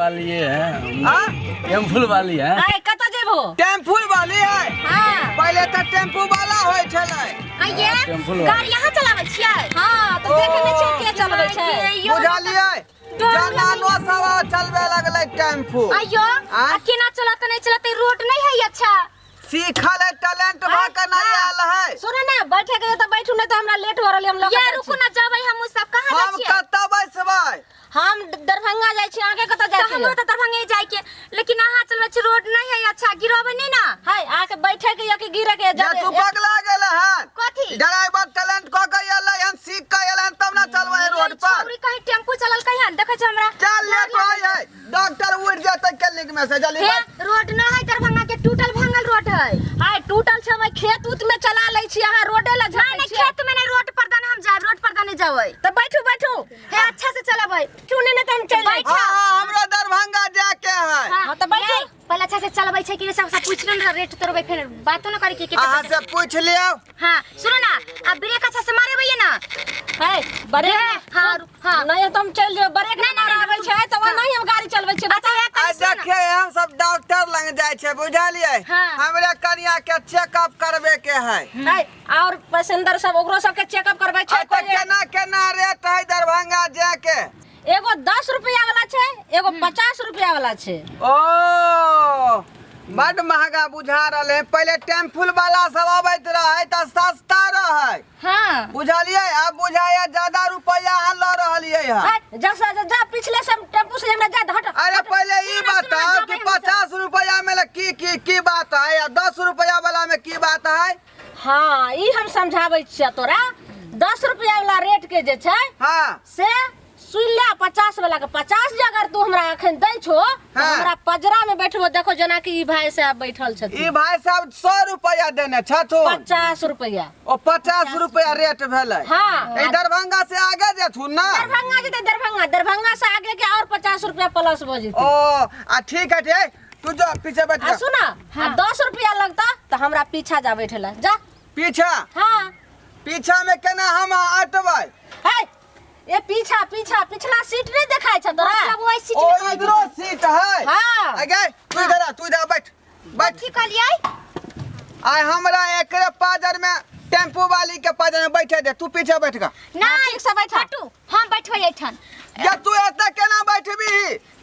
वाली है टेम्पू वाली है कत जेबो टेम्पू वाली है पहले तो टेम्पू वाला होय छले गाड़ी यहाँ चलावे छियै तो देखे नै छै के चलबै छै बुझलियै जनानो सब चलबे लगले टेम्पू अयो केना चलत नहीं चलते रोड नहीं है अच्छा सीखल है टैलेंट भाका नहीं आल है सुने ना बैठे के तो बैठू नहीं तो हमरा लेट हो रहल हम लोग यार रुको ना जाबै हम सब कहां हम कत्ता बैसबै हम दरभंगा जाय छी आगे कत जाय छी हम तो दरभंगा जाय के लेकिन अहां चलबै छी रोड नहीं है अच्छा गिरबै नहीं ना है आके बैठे के या के गिरे के जा तू पगला गेल है कथि ड्राइवर टैलेंट क के एलै हम सीख के एलै तब ना चलबै रोड पर छौरी कहीं टेम्पू चलल कहीं देखे छ हमरा चल ले कोई है डॉक्टर उड़ जाते क्लिनिक में से जल्दी रोड न है दरभंगा के टूटल भांगल रोड है हाय टूटल छै मैं खेत उत में चला लै छी अहां रोडे ल जा नहीं खेत में नहीं रोड पर दाना हम जाब रोड पर दाने जाबै तो बैठू बैठू हे अच्छा से चलाबै क्यों नहीं तो हम चल जाय हां हमरा दरभंगा जाके है हां तो बैठो पहले अच्छा से चलबै छै कि सब पूछ ले रेट तोरबै फिर बातो न करी के अहां से पूछ लियो हां सुनो ना अब ब्रेक अच्छा से मारबै ना है ब्रेक हां नहीं तो हम चल जाओ ब्रेक नहीं मारबै छै तो नहीं हम गाड़ी चलबै छै आ देखे हम सब डॉक्टर लग जाय छै बुझलियै हमरे कनिया के चेकअप करबे के है और पैसेंजर सब ओकरो सब के चेकअप करबै छै केना केना रेट है दरभंगा जाके एगो 10 रुपया वाला छै एगो 50 रुपया वाला छै ओ बड़ महंगा बुझा रहले पहले टेम्पू वाला सब आबैत रहे त सस्ता रहे हां बुझलियै अब बुझाया ज्यादा रुपया ल रहलियै है जैसा जा पिछले सब टेम्पू से हमरा जा हट अरे पहले ई बताओ कि 50 रुपया में की बात है या 10 रुपया वाला में की बात है हां ई हम समझाबै छियै तोरा 10 रुपया वाला रेट के जे छै हां से सुइला 50 वाला के 50 जे अगर तू हमरा अखन दै छो तो हमरा पजरा में बैठबो देखो जना कि ई भाई साहब बैठल छथिन ई भाई साहब 100 रुपया देने छथुन 50 रुपया ओ 50 रुपया रेट भेलै हां ए दरभंगा से आगे जेथुन ना दरभंगा जेते दरभंगा से आगे के और 50 रुपया प्लस हो जेते ओ आ ठीक है रे तू जो पीछे बैठ जा सुना 10 रुपया लगता तो हमरा पीछा जा बैठेला जा पीछा हां पीछा में केना हम अटबै है ये पिछला सीट नहीं दिखाई छ तोरा मतलब वही सीट ओ इधरो सीट है हां आगे तू इधर बैठ की कहलियै आय हमरा एकरे पाजर में टेम्पू वाली के पाजर में बैठे दे तू पीछे बैठ गा नहीं ठीक से बैठा हटू हम बैठबै एठन या तू एते केना बैठबी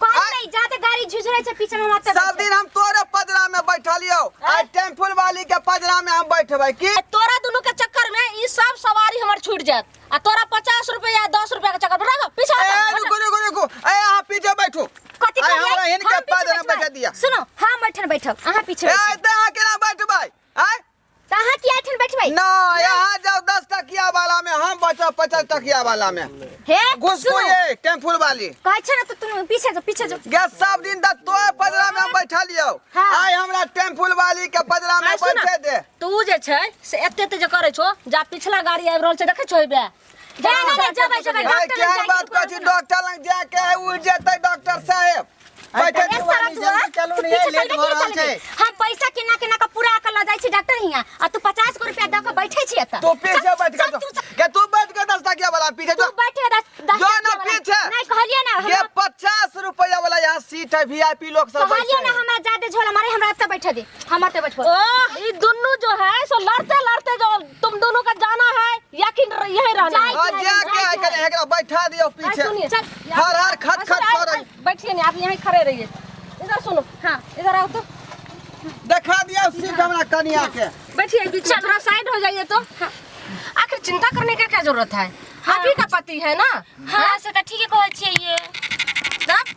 कोन नहीं जाते गाड़ी झुझुरै छै पीछे में मत सब दिन हम तोरे पजरा में बैठलियो आ टेम्पू वाली के पजरा में हम बैठबै की तोरा दोनों के चक्कर में ई सब सवारी हमर छूट जात आ तोरा 50 रुपया 10 रुपया के चक्कर रख पीछे रुको ए यहां पीछे बैठो कथि कहलियै हमरा इनके पजरा में बैठा दिया सुनो हम बैठन बैठब अहाँ पीछे ए तहां केना बैठबै आय तहां की एठन बैठबै ना यहां जाओ 10 टकिया वाला में हम बचो 50 टकिया वाला में हे घुसको ये टेम्पू वाली कहै छ न तो तुम पीछे जो गैस सब दिन द तोए पजरा में बैठा लियो आय हमरा टेम्पू वाली के पजरा में बैठे दे तू जे छै से एते जे करे छो जा पिछला गाड़ी आबि रहल छै देखे छो बे नहीं जबै डॉक्टर क्या बात कहै छी डॉक्टर लग जाके उड़ जेतै डॉक्टर साहब बैठे चलो नहीं लेट हो रहल छै हम पैसा केना का पूरा कर ल जाय छी डॉक्टर हिया आ तू 50 रुपया द के बैठे छी एत तो पीछे बैठ के तू बैठ के 10 टकिया वाला पीछे तू बैठ के 10 जो ना पीछे नहीं कहलिए ना ये 50 रुपया वाला यहां सीट है वीआईपी लोग सब बैठे कहलिए ना हमरा ज्यादा झोला मारे हमरा एत बैठा दे हम एत बैठबो ओ ई दोनों जो है सो लड़ते जो तुम दोनों का जाना है या कि यहीं रहना है हां जाके आके एकरा बैठा दियो पीछे हर खट कर बैठिए नहीं आप यहीं खड़े रहिए इधर सुनो हां इधर आओ तो दिखा दिया सीट हमरा कनिया के बैठिए बीच में थोड़ा साइड हो जाइए तो आखिर चिंता करने का क्या जरूरत है आप ही का पति है ना हां से त ठीक है कहै छियै ये सब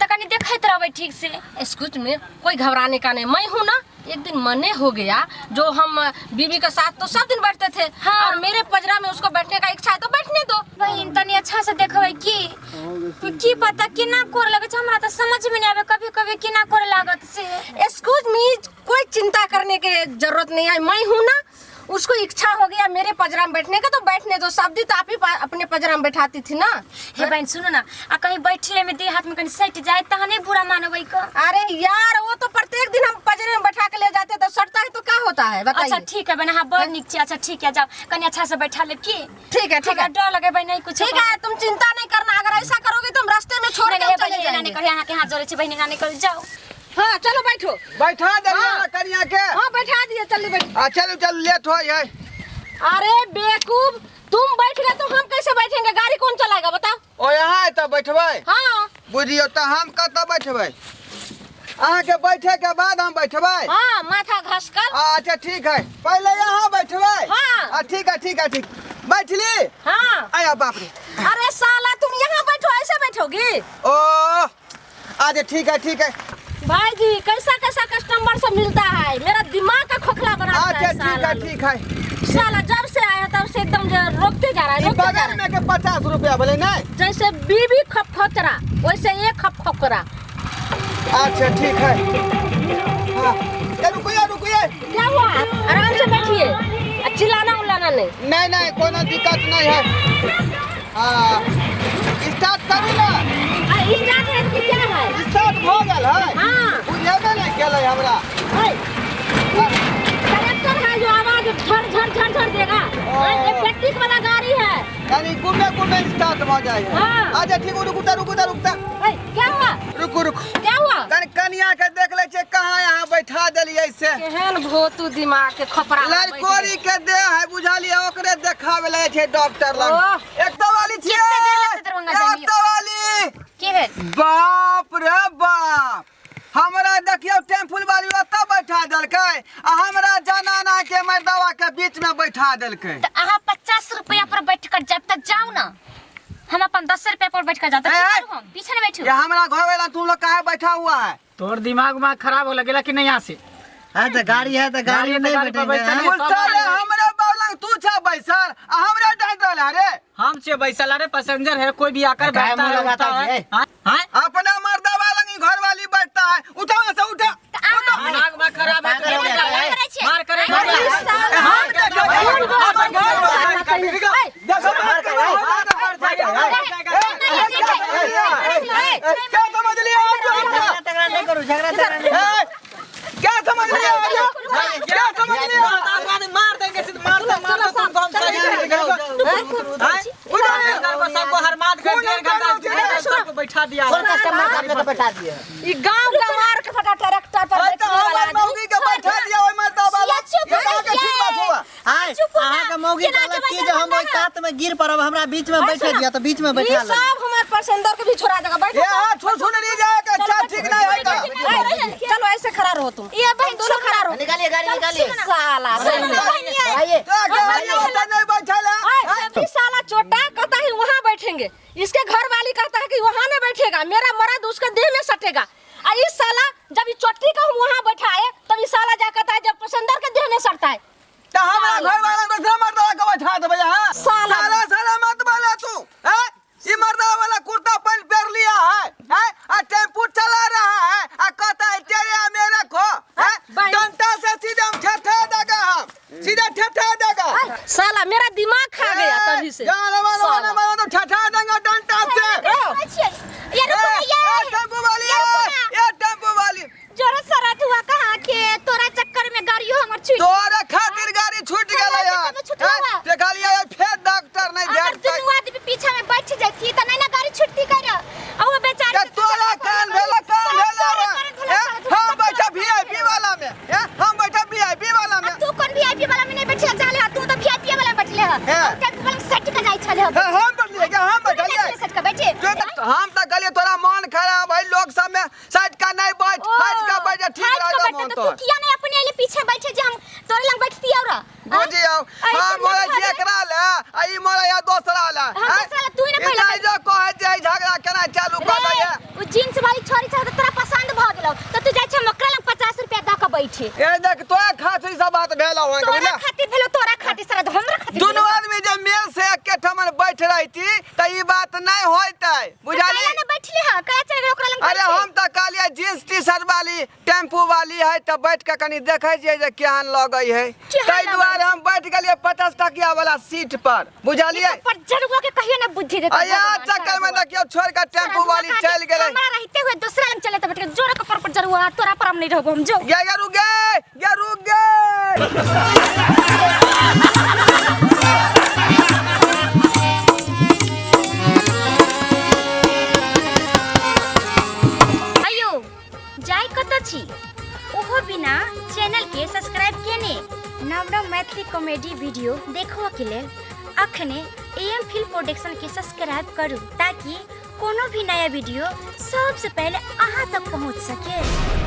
त कनी देखैत रहबै ठीक से एक्सक्यूज मी कोई घबराने का नहीं मैं हूं ना एक दिन मने हो गया जो हम बीवी के साथ तो सब दिन बैठते थे और मेरे पजरा में उसको बैठने का इच्छा है तो बैठने दो बहन तनी अच्छा से देखबै की पता केना कर लगे छै हमरा त समझ में नहीं आवे कभी केना करे लागत से एक्सक्यूज मी कोई चिंता करने की जरूरत नहीं है मैं हूं ना उसको इच्छा हो गया मेरे पजरा में बैठने का तो बैठने दो सब दिन तो आप ही अपने पजरा में बैठाती थी ना हे बहन सुनो ना आ कहीं बैठले में दे हाथ में कहीं सट जाए तहने बुरा मानबै का अरे यार वो तो प्रत्येक दिन हम पजरे में बैठा के ले जाते तो सटता है तो क्या होता है बताइए अच्छा ठीक है बहन हां बड़ निक छी अच्छा ठीक है जाओ कहीं अच्छा से बैठा ले की ठीक है डर लगे बहन नहीं कुछ ठीक है तुम चिंता नहीं करना अगर ऐसा करोगे तो हम रास्ते में छोड़ के चले जाएंगे कहे यहाँ के हाथ जोड़े छे बहनी गाने कर जाओ। हाँ चलो बैठो। बैठा दे हाँ। कनिया के। हाँ बैठा दिए, चलिए बैठ। चलो चल लेट हो है। अरे बेवकूफ, तुम बैठ गए तो हम कैसे बैठेंगे? गाड़ी कौन चलाएगा बताओ? ओ यहाँ तो बैठबै। हाँ बुझियो तो हम कत बैठबै? अहाँ के बैठे के बाद हम बैठबै। हाँ माथा घस कर। अच्छा ठीक है, पहले यहाँ बैठबै। हाँ। ठीक है ठीक है ठीक। बैठली? हाँ। आया बाप रे। अरे साला तुम यहाँ बैठो, ऐसे बैठोगी? ओ अच्छा ठीक है। भाई जी कैसा कैसा कस्टमर से मिलता है, मेरा दिमाग का खोखला बना दिया अच्छा है साला ने। ठीक है। साला जब से आया तब से एकदम रोकते जा रहा है, रोकते जा रहा बगल में के 50 रुपया बोले नहीं? है। जैसे बीबी खपखोचरा वैसे ये खपखोचरा। अच्छा ठीक है। हाँ रुकिए। क्या हुआ? आराम से बैठिए, चिल्लाना उल्लाना नहीं। नहीं कोनो दिक्कत नहीं है। हाँ स्टार्ट करू ना। स्टार्ट है कि क्या है? स्टार्ट हो गल है। हाँ बुझेबे नहीं केले हमरा। कनेक्टर है जो आवाज झर देगा। ये प्रैक्टिस वाला गाड़ी है। यानी घूमे स्टार्ट हो जाए। हाँ। अच्छा ठीक रुकता। क्या हुआ? रुक। क्या हुआ? कनिया के देख ले छे कहाँ यहाँ बैठा देलिए से। केहन भोतू दिमाग के खपरा। लड़कोरी के दे है बुझालिए, ओकरे देखावे ले छे डॉक्टर लग। ओह। एक तो वाली छे। कितने देर लगते दरभंगा जाने में? एक तो वाली। के है? बाप रे बाप, हमरा देखियो टेम्पुल वाली ओतऽ बैठा देलकै आ हमरा जनाना के मर्दवा के बीच में बैठा देलकै। तो आहा 50 रुपया पर बैठ कर जब तक जाओ ना, हम अपन 10 रुपया पर बैठ कर जाते हैं। हम पीछे न बैठो। ये हमरा घर वाला तुम लोग काहे बैठा हुआ है? तोर दिमाग में खराब हो लगेला कि नहीं यहाँ से? हाँ तो गाड़ी है तो गाड़ी में नहीं बैठेंगे। उल्टा रे हमरे बावला तू छ बैसल आ हमरा डांट रहला रे। हम से बैसल अरे पैसेंजर है, कोई भी आकर बैठता है, लगाता उठता है। है। हाँ? अपना मर्दवा लगी घर वाली बैठता है। उठा वहाँ से उठा। दिमाग में खराब है तो मार बैठा है। करे छे। मार करे क्या समझ लिया? मार देंगे तुमको हम सही सबको हरमात कर सबको बैठा दिया। बैठा दिए। ई गांव का मार के फटा ट्रैक्टर पर बैठने वाला आदमी। मौगी के बैठा दिया ओय में दबा। ये चुप ये कहाँ के रहिए। ठीक बात हुआ? अहाँ के मौगी कहलक कि जो हम ओइ कात में गिर पड़ब, हमरा बीच में बैठा दिया तो बीच में ई बैठा ले। सब हमार पैसेंजर के भी छोड़ा देगा। बैठो। ये हाथ छू नहीं जाएगा। अच्छा ठीक नहीं है का? चलो ऐसे खड़ा रहो तुम। ये बहन दोनों खड़ा रहो। निकालिए गाड़ी निकालिए। साला आइए। नहीं बैठा अभी साला चोटा कहता है वहाँ बैठेंगे, इसके घर वाली कहता है कि वहाँ नहीं बैठेगा, मेरा मर्द उसके देह में सटेगा। और इस साला जब इस चोटी का हम वहाँ बैठाए तब इस साला जा कहता है जब पैसेंजर के देह में सटता है। तो हमारा घर वाला दूसरा मर्दवा को बैठा दे भैया। हाँ साला मत बोला तू। हैं ये मर्दवा वाला कुर्ता पैंट पहन लिया है, हैं आ टेम्पू चला रहा है आ कहता है तेरे मेरा को, हैं डंडा से सीधे हम ठठा देगा, हम सीधे ठठा देगा। साला मेरा दिमाग खा गया तभी से। मानो तो ठठा देंगे डंडा से। ये रुको ये टेम्पू वाली ये टेम्पू वाली जोरा सरत हुआ कहाँ के तोरा चक्कर में गाड़ियों हमर छूट। तोरा खातिर गाड़ी छूट गेलै यार। ते कहलिए फिर डॉक्टर नहीं अगर भेटतै। दुनू आदमी पीछे में बैठ जाती तो नहीं ना गाड़ी छुट्टी कर। और वो बेचारा के तोरा कान भेला हम बैठा वीआईपी वाला में, हम बैठा वीआईपी वाला में। तू कौन वीआईपी वाला में नहीं बैठे चले, तू तो वीआईपी वाला में बैठले है। और टेक्स वाला सेट का जाई छले। हम बैठलिए क्या? हम बैठलिए सेट का बैठे। हम तो कहलिए तोरा मन खराब है लोग सब में साइड का नहीं बैठ, हट का बैठ ठीक रह मन तो तो। तू किया नहीं अपने लिए पीछे बैठे जे हम तोरे लंग बैठती औरा। बुझियो हम मोरे जी एकरा ले आई मोरे या दूसरा ले। दूसरा तू ही ना पहले इतना जो कहे जे झगड़ा केना चालू कर दे। वो जींस वाली छोरी छ तोरा पसंद भ गेलो तो तू जाय छ मकरा लंग 50 रुपया द के बैठे। ए देख तोरा खातिर सब बात भेला हो तोरा खातिर भेलो, तोरा खातिर सारा हमरा खातिर। दोनों आदमी जब मेल से एके ठमन बैठ रही त ई बात नहीं होइतै, बुझाली? ना बैठले ह का चले ओकरा लंग। अरे हम त कहलिए जींस टी शर्ट वाली टेम्पू वाली है त बैठ के कनी देखै छियै जे केहन लगै है, तै दुआरे हम बैठ गेलिए 50 टकिया वाला सीट पर, बुझालिए? पर जरुआ के कहियो ना बुद्धि दे। आया चक्कर में देखियो छोड़ के टेम्पू वाली चल गेलै। हमरा रहते हुए दूसरा लंग चले त बैठ के जोर के पर जरुआ तोरा पर हम नहीं रहबो। हम जो गे रुक गे। छी ओहो बिना चैनल के सब्सक्राइब केने नव नव मैथिली कॉमेडी वीडियो देखो के लेल अखने एम फिल्म प्रोडक्शन के सब्सक्राइब करू ताकि कोनो भी नया वीडियो सबसे पहले अहाँ तक पहुँच सके।